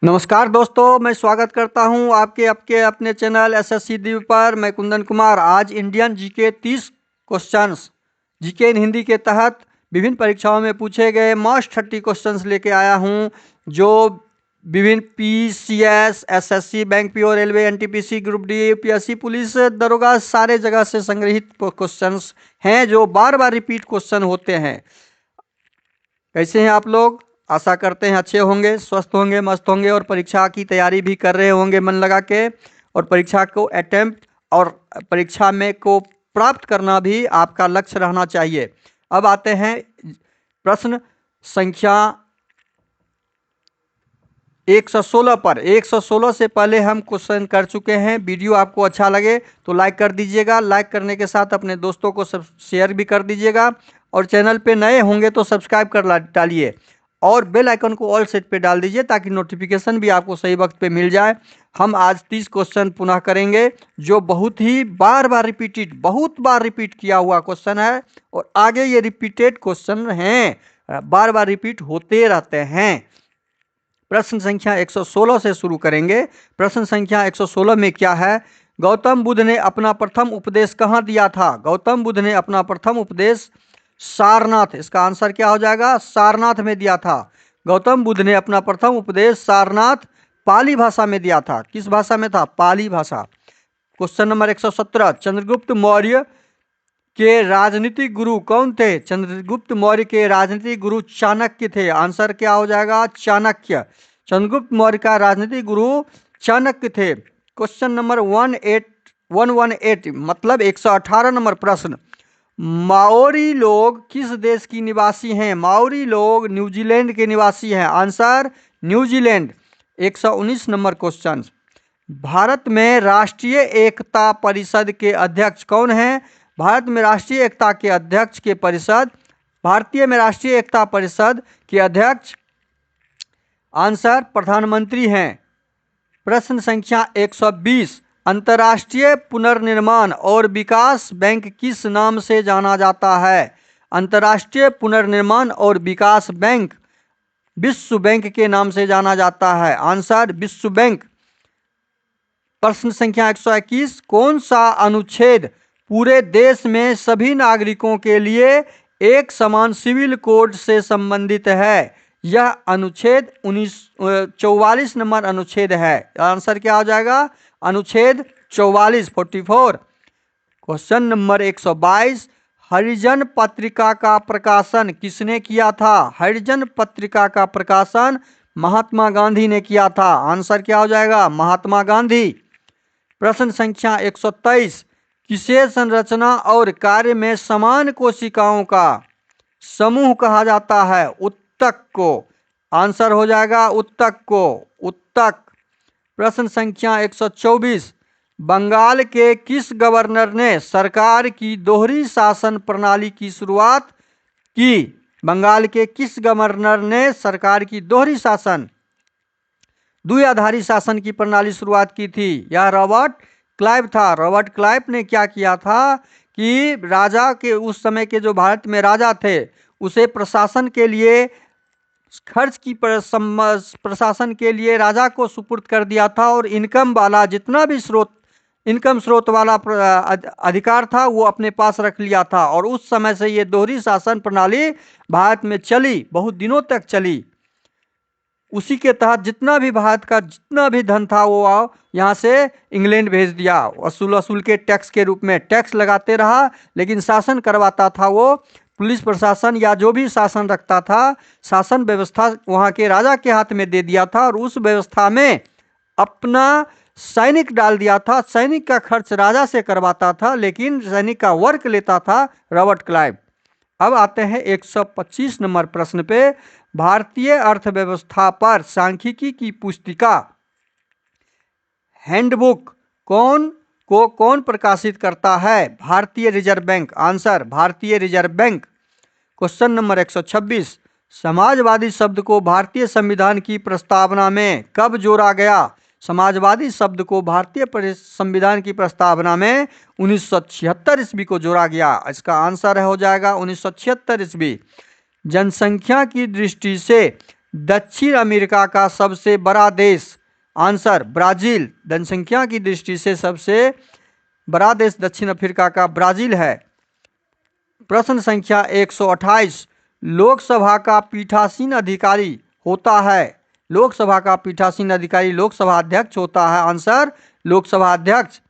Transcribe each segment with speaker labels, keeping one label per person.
Speaker 1: नमस्कार दोस्तों, मैं स्वागत करता हूं आपके आपके अपने चैनल एसएससी दीव पर। मैं कुंदन कुमार। आज इंडियन जीके 30 क्वेश्चंस जीके इन हिंदी के तहत विभिन्न परीक्षाओं में पूछे गए मोस्ट 30 क्वेश्चंस लेके आया हूं, जो विभिन्न PCS, SSC, bank PO, railway, NTPC, group D, UPSC, police, दरोगा, सारे जगह से संग्रहित क्वेश्चंस हैं जो बार बार रिपीट क्वेश्चन होते हैं। कैसे हैं आप लोग? आशा करते हैं अच्छे होंगे, स्वस्थ होंगे, मस्त होंगे और परीक्षा की तैयारी भी कर रहे होंगे मन लगा के। और परीक्षा को अटेम्प्ट और परीक्षा में को प्राप्त करना भी आपका लक्ष्य रहना चाहिए। अब आते हैं प्रश्न संख्या 116 पर। 116 से पहले हम क्वेश्चन कर चुके हैं। वीडियो आपको अच्छा लगे तो लाइक कर दीजिएगा। लाइक करने के साथ अपने दोस्तों को सब शेयर भी कर दीजिएगा। और चैनल पे नए होंगे तो सब्सक्राइब कर डालिए और बेल आइकन को ऑल सेट पे डाल दीजिए ताकि नोटिफिकेशन भी आपको सही वक्त पे मिल जाए। हम आज 30 क्वेश्चन पुनः करेंगे जो बहुत ही बहुत बार रिपीट किया हुआ क्वेश्चन है। और आगे ये रिपीटेड क्वेश्चन हैं, बार बार रिपीट होते रहते हैं। प्रश्न संख्या 116 से शुरू करेंगे। प्रश्न संख्या 116 में क्या है? गौतम बुद्ध ने अपना प्रथम उपदेश कहाँ दिया था? गौतम बुद्ध ने अपना प्रथम उपदेश सारनाथ, इसका आंसर क्या हो जाएगा? सारनाथ में दिया था। गौतम बुद्ध ने अपना प्रथम उपदेश सारनाथ पाली भाषा में दिया था। किस भाषा में था? पाली भाषा। क्वेश्चन नंबर 117, चंद्रगुप्त मौर्य के राजनीतिक गुरु कौन थे? चंद्रगुप्त मौर्य के राजनीतिक गुरु चाणक्य थे। आंसर क्या हो जाएगा? चाणक्य। चंद्रगुप्त मौर्य का राजनीतिक गुरु चाणक्य थे। क्वेश्चन नंबर 118 मतलब 118 नंबर प्रश्न, माओरी लोग किस देश की निवासी हैं? माओरी लोग न्यूजीलैंड के निवासी हैं। Answer New Zealand. 119 number question, Bharat में राष्ट्रीय एकता परिषद के अध्यक्ष कौन हैं? भारत में राष्ट्रीय एकता के अध्यक्ष के परिषद, भारतीय में राष्ट्रीय एकता परिषद के अध्यक्ष आंसर प्रधानमंत्री हैं। प्रश्न संख्या 120, अंतर्राष्ट्रीय पुनर्निर्माण और विकास बैंक किस नाम से जाना जाता है? अंतर्राष्ट्रीय पुनर्निर्माण और विकास बैंक विश्व बैंक के नाम से जाना जाता है। आंसर विश्व बैंक। प्रश्न संख्या 121, कौन सा अनुच्छेद पूरे देश में सभी नागरिकों के लिए एक समान सिविल कोड से संबंधित है? यह अनुच्छेद 44 नंबर अनुच्छेद है। आंसर क्या हो जाएगा? अनुच्छेद 44। क्वेश्चन नंबर 122, हरिजन पत्रिका का प्रकाशन किसने किया था? हरिजन पत्रिका का प्रकाशन महात्मा गांधी ने किया था। आंसर क्या हो जाएगा? महात्मा गांधी। प्रश्न संख्या 123, किसे संरचना और कार्य में समान कोशिकाओं का समूह कहा जाता है? उत्तक को। आंसर हो जाएगा उत्तक को, उत्तक। प्रश्न संख्या 124, बंगाल के किस गवर्नर ने सरकार की दोहरी शासन प्रणाली की शुरुआत की? बंगाल के किस गवर्नर ने सरकार की दोहरी शासन, द्विआधारी शासन की प्रणाली शुरुआत की थी? यह रॉबर्ट क्लाइव था। रॉबर्ट क्लाइव ने क्या किया था कि राजा के, उस समय के जो भारत में राजा थे, उसे प्रशासन के लिए, खर्च की प्रशासन के लिए राजा को सुपुर्द कर दिया था। और इनकम वाला जितना भी इनकम स्रोत वाला अधिकार था वो अपने पास रख लिया था। और उस समय से ये दोहरी शासन प्रणाली भारत में चली, बहुत दिनों तक चली। उसी के तहत जितना भी भारत का जितना भी धन था वो यहाँ से इंग्लैंड भेज दिया। वसूल के टैक्स के रूप में टैक्स लगाते रहा, लेकिन शासन करवाता था वो पुलिस प्रशासन या जो भी शासन रखता था, शासन व्यवस्था वहाँ के राजा के हाथ में दे दिया था। और उस व्यवस्था में अपना सैनिक डाल दिया था। सैनिक का खर्च राजा से करवाता था, लेकिन सैनिक का वर्क लेता था रॉबर्ट क्लाइव। अब आते हैं 125 नंबर प्रश्न पे, भारतीय अर्थव्यवस्था पर सांख्यिकी की पुस्तिका हैंडबुक कौन प्रकाशित करता है? भारतीय रिजर्व बैंक। आंसर भारतीय reserve bank. Question number 126, Samajwadi शब्द को भारतीय संविधान की प्रस्तावना में कब जोड़ा गया? समाजवादी शब्द को भारतीय संविधान की प्रस्तावना में 1976 ईस्वी को जोड़ा गया। इसका आंसर हो जाएगा 1976 ईस्वी। जनसंख्या की दृष्टि से दक्षिण अमेरिका का सबसे बड़ा देश? Answer Brazil. जनसंख्या की दृष्टि से सबसे बड़ा देश दक्षिण अफ्रीका का ब्राजील है। प्रश्न संख्या 128, लोकसभा का पीठासीन अधिकारी होता है? लोकसभा का पीठासीन अधिकारी लोकसभा अध्यक्ष होता है। आंसर लोकसभा अध्यक्ष।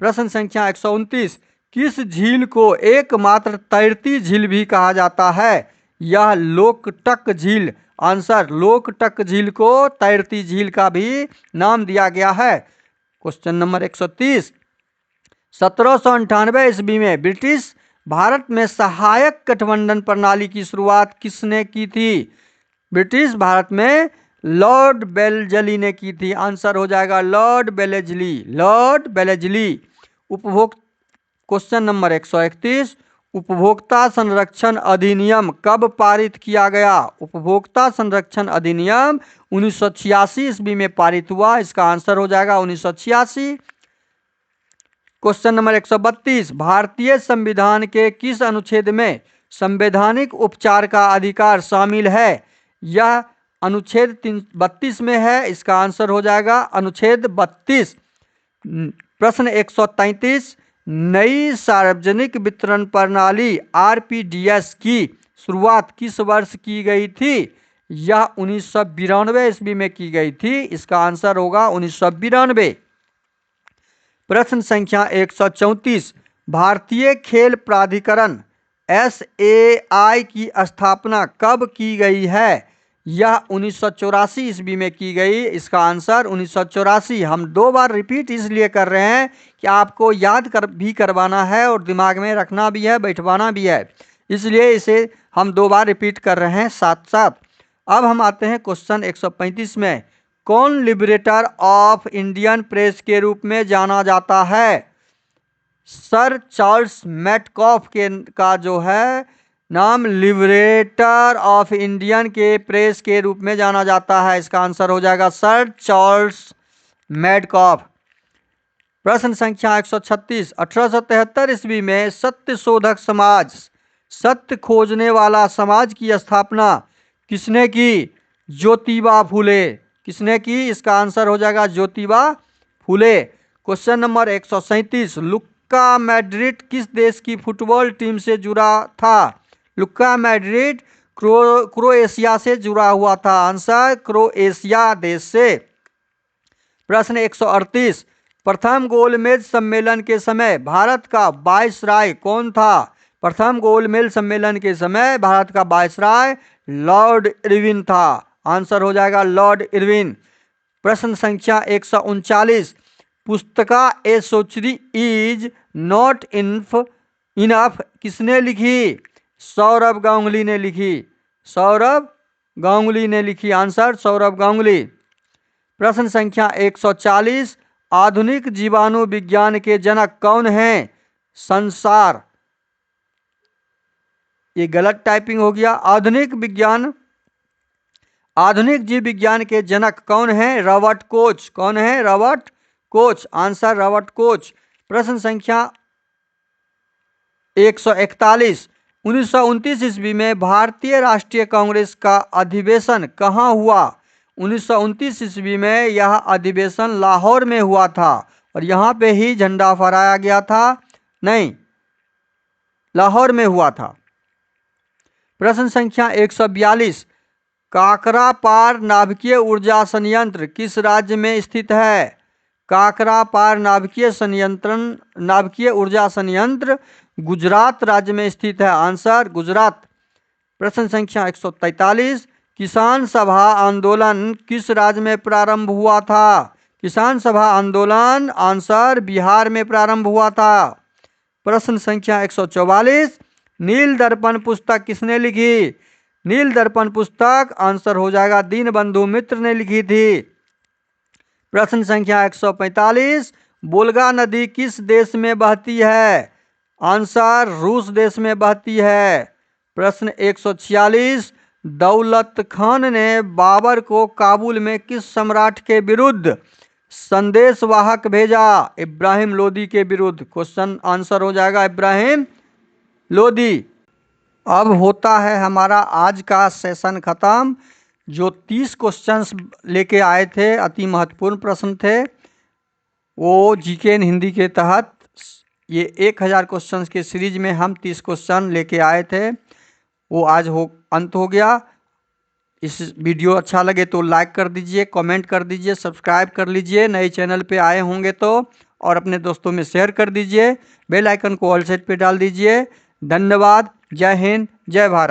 Speaker 1: प्रश्न संख्या 129, किस झील को एकमात्र तैरती झील भी कहा जाता है? यह लोकटक झील। आंसर लोकटक झील को तैरती झील का भी नाम दिया गया है। क्वेश्चन नंबर 130, 1798 ईस्वी में ब्रिटिश भारत में सहायक गठबंधन प्रणाली की शुरुआत किसने की थी? ब्रिटिश भारत में लॉर्ड बेलजली ने की थी। आंसर हो जाएगा लॉर्ड बेलेजली। लॉर्ड बेलेजली। क्वेश्चन नंबर 131, उपभोक्ता संरक्षण अधिनियम कब पारित किया गया? उपभोक्ता संरक्षण अधिनियम 1986 ईस्वी में पारित हुआ। इसका आंसर हो जाएगा 1986। क्वेश्चन नंबर 132, भारतीय संविधान के किस अनुच्छेद में संवैधानिक उपचार का अधिकार शामिल है? यह अनुच्छेद 32 में है। इसका आंसर हो जाएगा अनुच्छेद 32। प्रश्न 133, नई सार्वजनिक वितरण प्रणाली आरपीडीएस की शुरुआत किस वर्ष की गई थी? यह 1992 ईस्वी में की गई थी। इसका आंसर होगा 1992। प्रश्न संख्या 134, भारतीय खेल प्राधिकरण SAI की स्थापना कब की गई है? यह 1984 ईस्वी में की गई। इसका आंसर 1984। हम 2 बार रिपीट इसलिए कर रहे हैं कि आपको याद भी करवाना है और दिमाग में रखना भी है, बैठवाना भी है, इसलिए इसे हम 2 बार रिपीट कर रहे हैं साथ साथ। अब हम आते हैं क्वेश्चन 135 में, कौन लिबरेटर ऑफ इंडियन प्रेस के रूप में जाना जाता है? सर चार्ल्स मेटकॉफ का जो है नाम लिबरेटर ऑफ इंडियन के प्रेस के रूप में जाना जाता है। इसका आंसर हो जाएगा सर चार्ल्स मेटकॉफ। प्रश्न संख्या 136, 1873 ईस्वी में सत्य शोधक समाज, सत्य खोजने वाला समाज की स्थापना किसने की? ज्योतिबा फूले। किसने की? इसका आंसर हो जाएगा ज्योतिबा फूले। क्वेश्चन नंबर 137, लुक्का मैड्रिड किस देश की फुटबॉल टीम से जुड़ा था? लुक्का मैड्रिड क्रोएशिया से जुड़ा हुआ था। आंसर क्रोएशिया देश से। प्रश्न 138, प्रथम गोलमेज सम्मेलन के समय भारत का वायसराय कौन था? प्रथम गोलमेज सम्मेलन के समय भारत का वायसराय लॉर्ड इरविन था। आंसर हो जाएगा लॉर्ड इरविन। प्रश्न संख्या 139, पुस्तका ए सोचरी इज नॉट इनफ किसने लिखी? सौरभ गांगुली ने लिखी। सौरभ गांगुली ने लिखी। आंसर सौरभ गांगुली। प्रश्न संख्या 140, आधुनिक जीवाणु विज्ञान के जनक कौन हैं? संसार। ये गलत टाइपिंग हो गया। आधुनिक जीव विज्ञान के जनक कौन है? Robert Koch. कौन है? Robert Koch. Answer Robert Koch. प्रश्न संख्या 141, 1929 ईस्वी में भारतीय राष्ट्रीय कांग्रेस का अधिवेशन कहाँ हुआ? 1929 ईस्वी में यह अधिवेशन लाहौर में हुआ था और यहाँ पे ही झंडा फहराया गया था। नहीं, लाहौर में हुआ था। प्रश्न संख्या 142, काकरापार नाभिकीय ऊर्जा संयंत्र किस राज्य में स्थित है? काकरापार नाभिकीय ऊर्जा संयंत्र गुजरात राज्य में स्थित है। आंसर गुजरात। प्रश्न संख्या 143, किसान सभा आंदोलन किस राज्य में प्रारंभ हुआ था? किसान सभा आंदोलन आंसर बिहार में प्रारंभ हुआ था। प्रश्न संख्या 144, नील दर्पण पुस्तक किसने लिखी? नील दर्पण पुस्तक आंसर हो जाएगा दीनबंधु मित्र ने लिखी थी। प्रश्न संख्या 145, वोल्गा नदी किस देश में बहती है? आंसर रूस देश में बहती है। प्रश्न 146, दौलत खान ने बाबर को काबुल में किस सम्राट के विरुद्ध संदेशवाहक भेजा? इब्राहिम लोदी के विरुद्ध। क्वेश्चन आंसर हो जाएगा इब्राहिम लोदी। अब होता है हमारा आज का सेशन खत्म। जो 30 क्वेश्चंस लेके आए थे, अति महत्वपूर्ण प्रश्न थे, वो जीके इन हिंदी के तहत ये 1000 क्वेश्चंस के सीरीज में हम 30 क्वेश्चन लेके आए थे, वो आज अंत हो गया। इस वीडियो अच्छा लगे तो लाइक कर दीजिए, कमेंट कर दीजिए, सब्सक्राइब कर लीजिए नए चैनल पे आए होंगे तो, और अपने दोस्तों में शेयर कर दीजिए। बेल आइकन को ऑल साइड पे डाल दीजिए। धन्यवाद। जय हिंद, जय भारत।